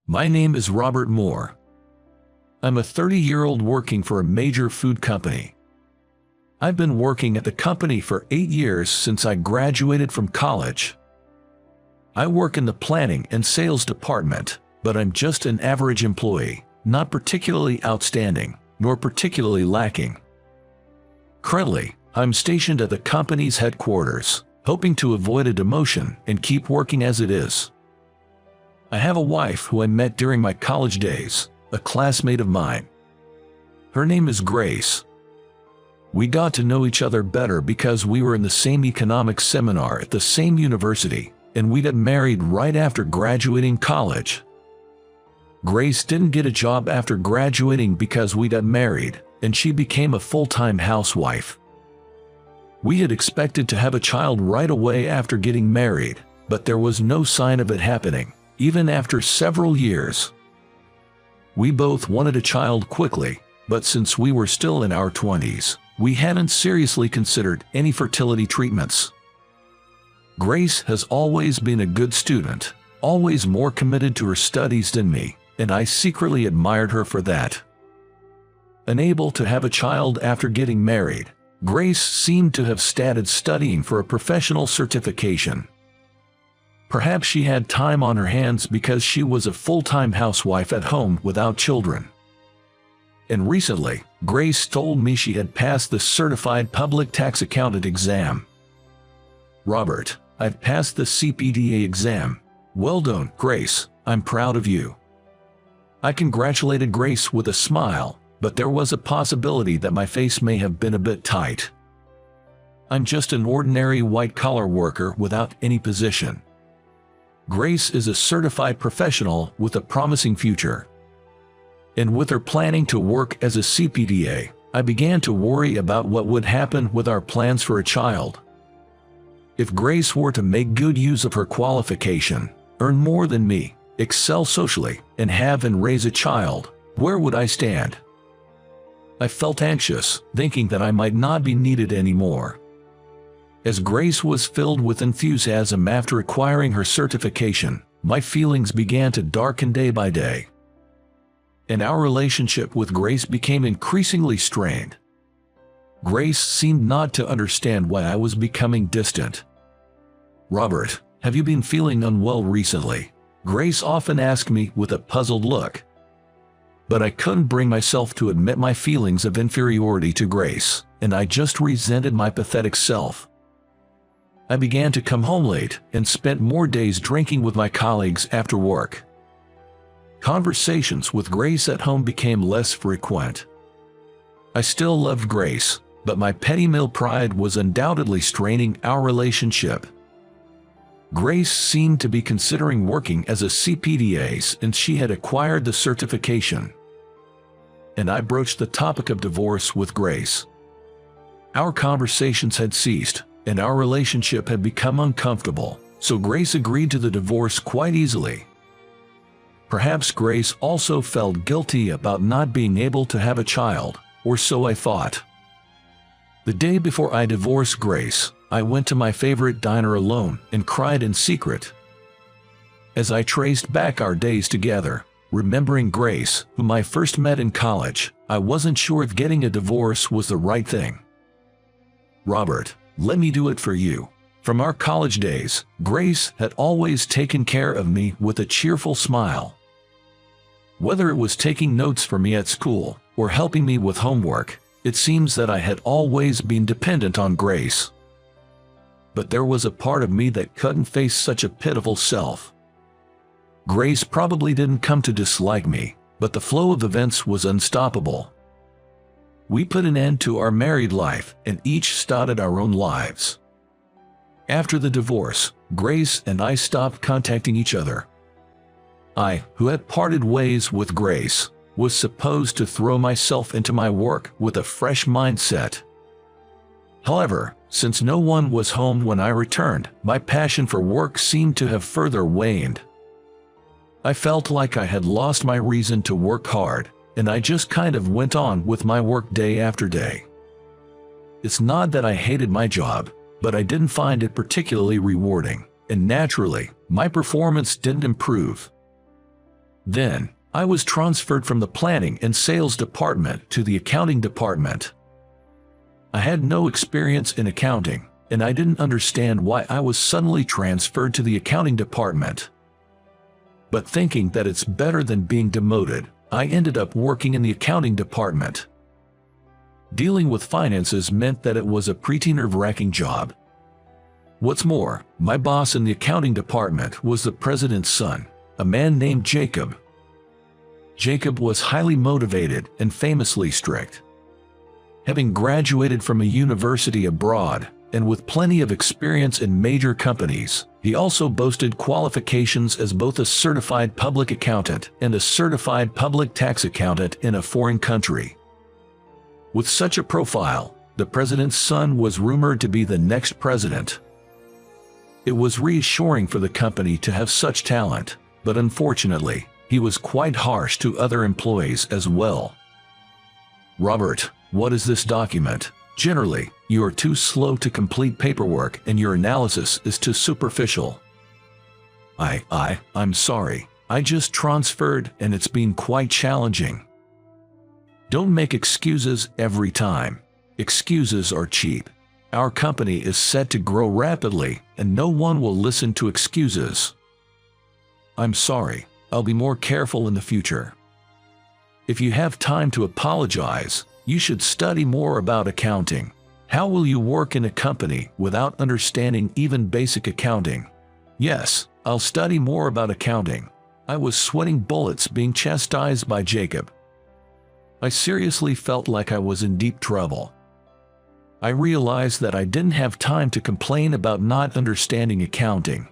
My name is Robert Moore. I'm a 30-year-old working for a major food company. I've been working at the company for 8 years since I graduated from college. I work in the planning and sales department, but I'm just an average employee, not particularly outstanding, nor particularly lacking. Currently, I'm stationed at the company's headquarters, hoping to avoid a demotion and keep working as it is. I have a wife who I met during my college days, a classmate of mine. Her name is Grace. We got to know each other better because we were in the same economics seminar at the same university, and we got married right after graduating college. Grace didn't get a job after graduating because we got married, and she became a full-time housewife. We had expected to have a child right away after getting married, but there was no sign of it happening, even after several years. We both wanted a child quickly, but since we were still in our 20s, we hadn't seriously considered any fertility treatments. Grace has always been a good student, always more committed to her studies than me, and I secretly admired her for that. Unable to have a child after getting married, Grace seemed to have started studying for a professional certification. Perhaps she had time on her hands because she was a full-time housewife at home without children. And recently, Grace told me she had passed the Certified Public Tax Accountant exam. Robert, I've passed the CPDA exam. Well done, Grace, I'm proud of you. I congratulated Grace with a smile, but there was a possibility that my face may have been a bit tight. I'm just an ordinary white-collar worker without any position. Grace is a certified professional with a promising future. And with her planning to work as a CPDA, I began to worry about what would happen with our plans for a child. If Grace were to make good use of her qualification, earn more than me, excel socially, and have and raise a child, where would I stand? I felt anxious, thinking that I might not be needed anymore. As Grace was filled with enthusiasm after acquiring her certification, my feelings began to darken day by day. And our relationship with Grace became increasingly strained. Grace seemed not to understand why I was becoming distant. Robert, have you been feeling unwell recently? Grace often asked me with a puzzled look. But I couldn't bring myself to admit my feelings of inferiority to Grace, and I just resented my pathetic self. I began to come home late and spent more days drinking with my colleagues after work. Conversations with Grace at home became less frequent. I still loved Grace, but my petty male pride was undoubtedly straining our relationship. Grace seemed to be considering working as a CPDA since she had acquired the certification. And I broached the topic of divorce with Grace. Our conversations had ceased, and our relationship had become uncomfortable, so Grace agreed to the divorce quite easily. Perhaps Grace also felt guilty about not being able to have a child, or so I thought. The day before I divorced Grace, I went to my favorite diner alone and cried in secret. As I traced back our days together, remembering Grace, whom I first met in college, I wasn't sure if getting a divorce was the right thing. Robert, let me do it for you. From our college days, Grace had always taken care of me with a cheerful smile. Whether it was taking notes for me at school or helping me with homework, it seems that I had always been dependent on Grace. But there was a part of me that couldn't face such a pitiful self. Grace probably didn't come to dislike me, but the flow of events was unstoppable. We put an end to our married life and each started our own lives. After the divorce, Grace and I stopped contacting each other. I, who had parted ways with Grace, was supposed to throw myself into my work with a fresh mindset. However, since no one was home when I returned, my passion for work seemed to have further waned. I felt like I had lost my reason to work hard, and I just kind of went on with my work day after day. It's not that I hated my job, but I didn't find it particularly rewarding, and naturally, my performance didn't improve. Then, I was transferred from the planning and sales department to the accounting department. I had no experience in accounting, and I didn't understand why I was suddenly transferred to the accounting department. But thinking that it's better than being demoted, I ended up working in the accounting department. Dealing with finances meant that it was a pretty nerve-wracking job. What's more, my boss in the accounting department was the president's son, a man named Jacob. Jacob was highly motivated and famously strict. Having graduated from a university abroad, and with plenty of experience in major companies, he also boasted qualifications as both a certified public accountant and a certified public tax accountant in a foreign country. With such a profile, the president's son was rumored to be the next president. It was reassuring for the company to have such talent, but unfortunately, he was quite harsh to other employees as well. "Robert, what is this document? Generally, you are too slow to complete paperwork and your analysis is too superficial." I'm sorry. I just transferred and it's been quite challenging." Don't make excuses every time. Excuses are cheap. Our company is set to grow rapidly and no one will listen to excuses. "I'm sorry. I'll be more careful in the future." If you have time to apologize, you should study more about accounting. How will you work in a company without understanding even basic accounting? "Yes, I'll study more about accounting." I was sweating bullets being chastised by Jacob. I seriously felt like I was in deep trouble. I realized that I didn't have time to complain about not understanding accounting.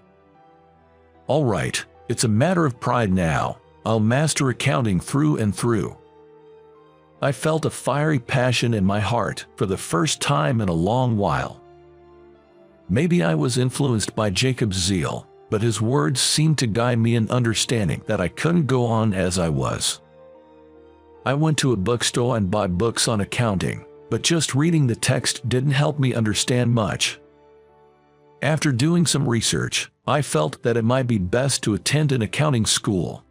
"All right, it's a matter of pride now. I'll master accounting through and through." I felt a fiery passion in my heart for the first time in a long while. Maybe I was influenced by Jacob's zeal, but his words seemed to guide me in understanding that I couldn't go on as I was. I went to a bookstore and bought books on accounting, but just reading the text didn't help me understand much. After doing some research, I felt that it might be best to attend an accounting school.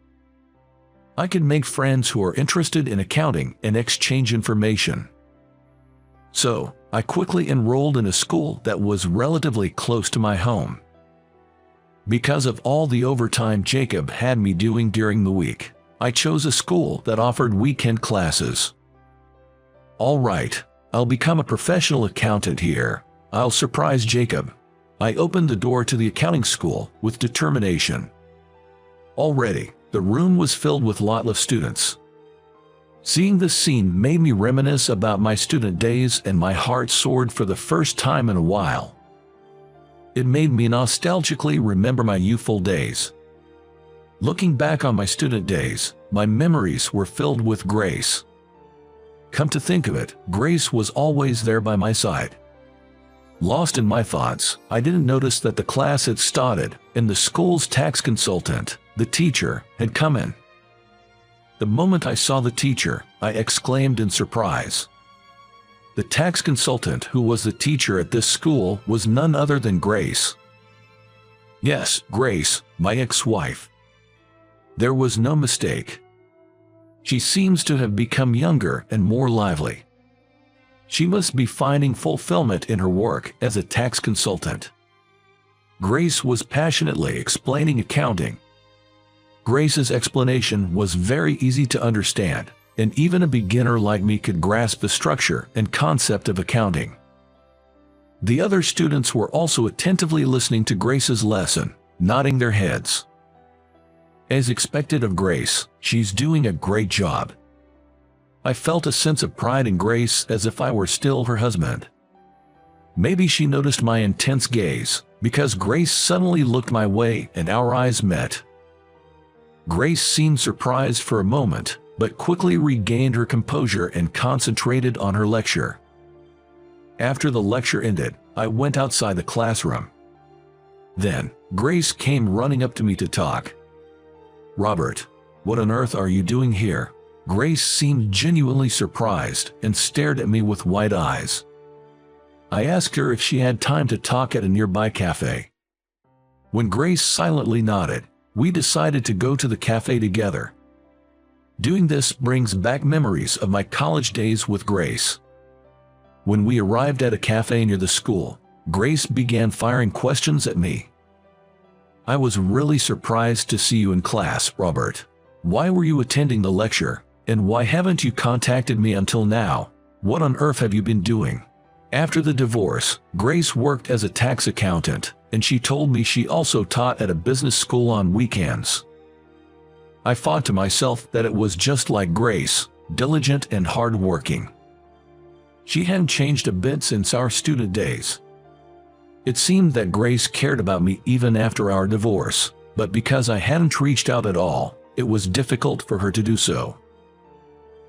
I could make friends who are interested in accounting and exchange information. So, I quickly enrolled in a school that was relatively close to my home. Because of all the overtime Jacob had me doing during the week, I chose a school that offered weekend classes. "All right, I'll become a professional accountant here. I'll surprise Jacob." I opened the door to the accounting school with determination. Already, the room was filled with lots of students. Seeing this scene made me reminisce about my student days and my heart soared for the first time in a while. It made me nostalgically remember my youthful days. Looking back on my student days, my memories were filled with Grace. Come to think of it, Grace was always there by my side. Lost in my thoughts, I didn't notice that the class had started, and the school's tax consultant, the teacher, had come in. The moment I saw the teacher, I exclaimed in surprise. The tax consultant who was the teacher at this school was none other than Grace. Yes, Grace, my ex-wife. There was no mistake. She seems to have become younger and more lively. She must be finding fulfillment in her work as a tax consultant. Grace was passionately explaining accounting. Grace's explanation was very easy to understand, and even a beginner like me could grasp the structure and concept of accounting. The other students were also attentively listening to Grace's lesson, nodding their heads. As expected of Grace, she's doing a great job. I felt a sense of pride in Grace as if I were still her husband. Maybe she noticed my intense gaze, because Grace suddenly looked my way and our eyes met. Grace seemed surprised for a moment, but quickly regained her composure and concentrated on her lecture. After the lecture ended, I went outside the classroom. Then, Grace came running up to me to talk. "Robert, what on earth are you doing here?" Grace seemed genuinely surprised and stared at me with wide eyes. I asked her if she had time to talk at a nearby cafe. When Grace silently nodded, We decided to go to the cafe together. Doing this brings back memories of my college days with Grace. When we arrived at a cafe near the school, Grace began firing questions at me. "I was really surprised to see you in class, Robert. Why were you attending the lecture? And why haven't you contacted me until now? What on earth have you been doing?" After the divorce, Grace worked as a tax accountant, and she told me she also taught at a business school on weekends. I thought to myself that it was just like Grace, diligent and hard-working. She hadn't changed a bit since our student days. It seemed that Grace cared about me even after our divorce, but because I hadn't reached out at all, it was difficult for her to do so.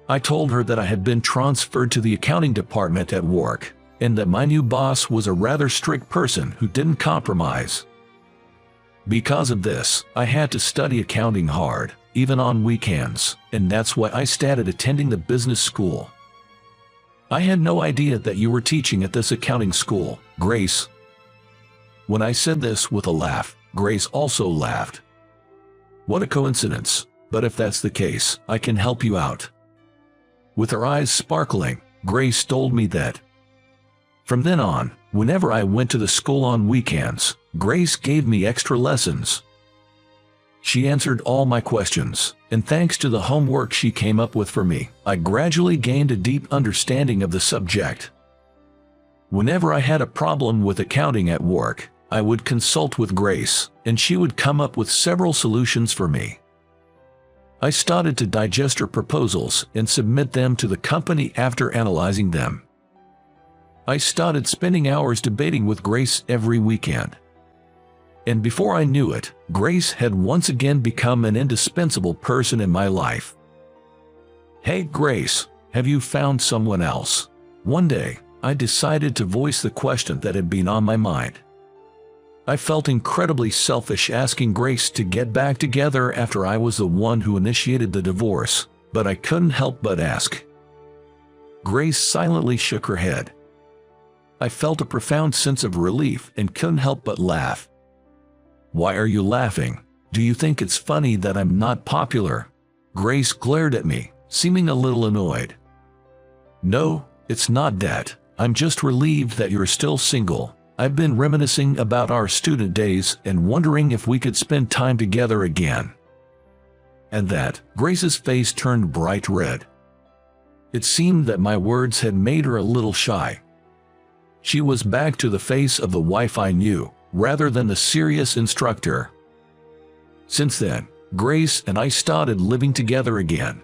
I told her that I had been transferred to the accounting department at work, and that my new boss was a rather strict person who didn't compromise. Because of this, I had to study accounting hard, even on weekends, and that's why I started attending the business school. "I had no idea that you were teaching at this accounting school, Grace." When I said this with a laugh, Grace also laughed. "What a coincidence, but if that's the case, I can help you out." With her eyes sparkling, Grace told me that. From then on, whenever I went to the school on weekends, Grace gave me extra lessons. She answered all my questions, and thanks to the homework she came up with for me, I gradually gained a deep understanding of the subject. Whenever I had a problem with accounting at work, I would consult with Grace, and she would come up with several solutions for me. I started to digest her proposals and submit them to the company after analyzing them. I started spending hours debating with Grace every weekend. And before I knew it, Grace had once again become an indispensable person in my life. "Hey Grace, have you found someone else?" One day, I decided to voice the question that had been on my mind. I felt incredibly selfish asking Grace to get back together after I was the one who initiated the divorce, but I couldn't help but ask. Grace silently shook her head. I felt a profound sense of relief and couldn't help but laugh. "Why are you laughing? Do you think it's funny that I'm not popular?" Grace glared at me, seeming a little annoyed. "No, it's not that. I'm just relieved that you're still single. I've been reminiscing about our student days and wondering if we could spend time together again." At that, Grace's face turned bright red. It seemed that my words had made her a little shy. She was back to the face of the wife I knew, rather than the serious instructor. Since then, Grace and I started living together again.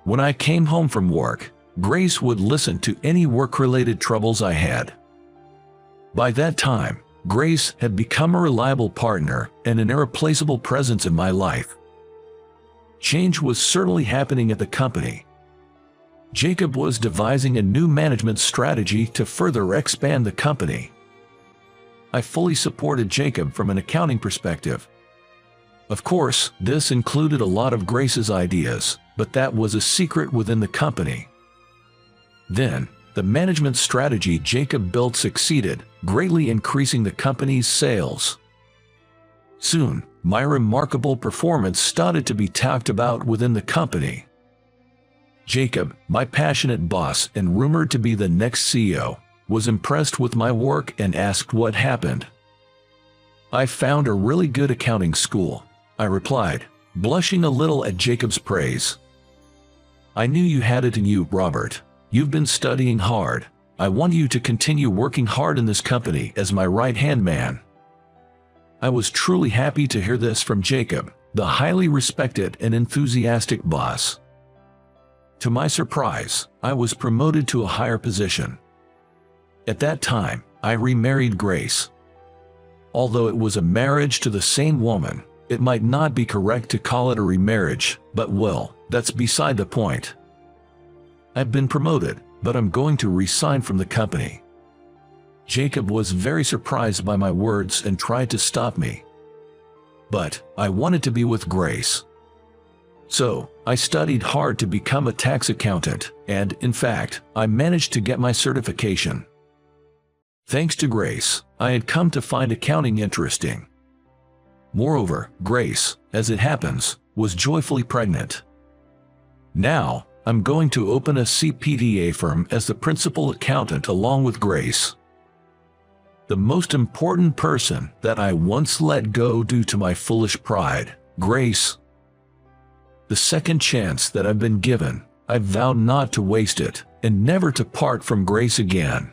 When I came home from work, Grace would listen to any work-related troubles I had. By that time, Grace had become a reliable partner and an irreplaceable presence in my life. Change was certainly happening at the company. Jacob was devising a new management strategy to further expand the company. I fully supported Jacob from an accounting perspective. Of course, this included a lot of Grace's ideas, but that was a secret within the company. Then, the management strategy Jacob built succeeded, greatly increasing the company's sales. Soon, my remarkable performance started to be talked about within the company. Jacob, my passionate boss and rumored to be the next CEO, was impressed with my work and asked what happened. "I found a really good accounting school," I replied, blushing a little at Jacob's praise. "I knew you had it in you, Robert. You've been studying hard. I want you to continue working hard in this company as my right-hand man." I was truly happy to hear this from Jacob, the highly respected and enthusiastic boss. To my surprise, I was promoted to a higher position. At that time, I remarried Grace. Although it was a marriage to the same woman, it might not be correct to call it a remarriage, but well, that's beside the point. I've been promoted, but I'm going to resign from the company. Jacob was very surprised by my words and tried to stop me. But I wanted to be with Grace. So, I studied hard to become a tax accountant, and, in fact, I managed to get my certification. Thanks to Grace, I had come to find accounting interesting. Moreover, Grace, as it happens, was joyfully pregnant. Now, I'm going to open a CPA firm as the principal accountant along with Grace. The most important person that I once let go due to my foolish pride, Grace. The second chance that I've been given, I vowed not to waste it, and never to part from Grace again.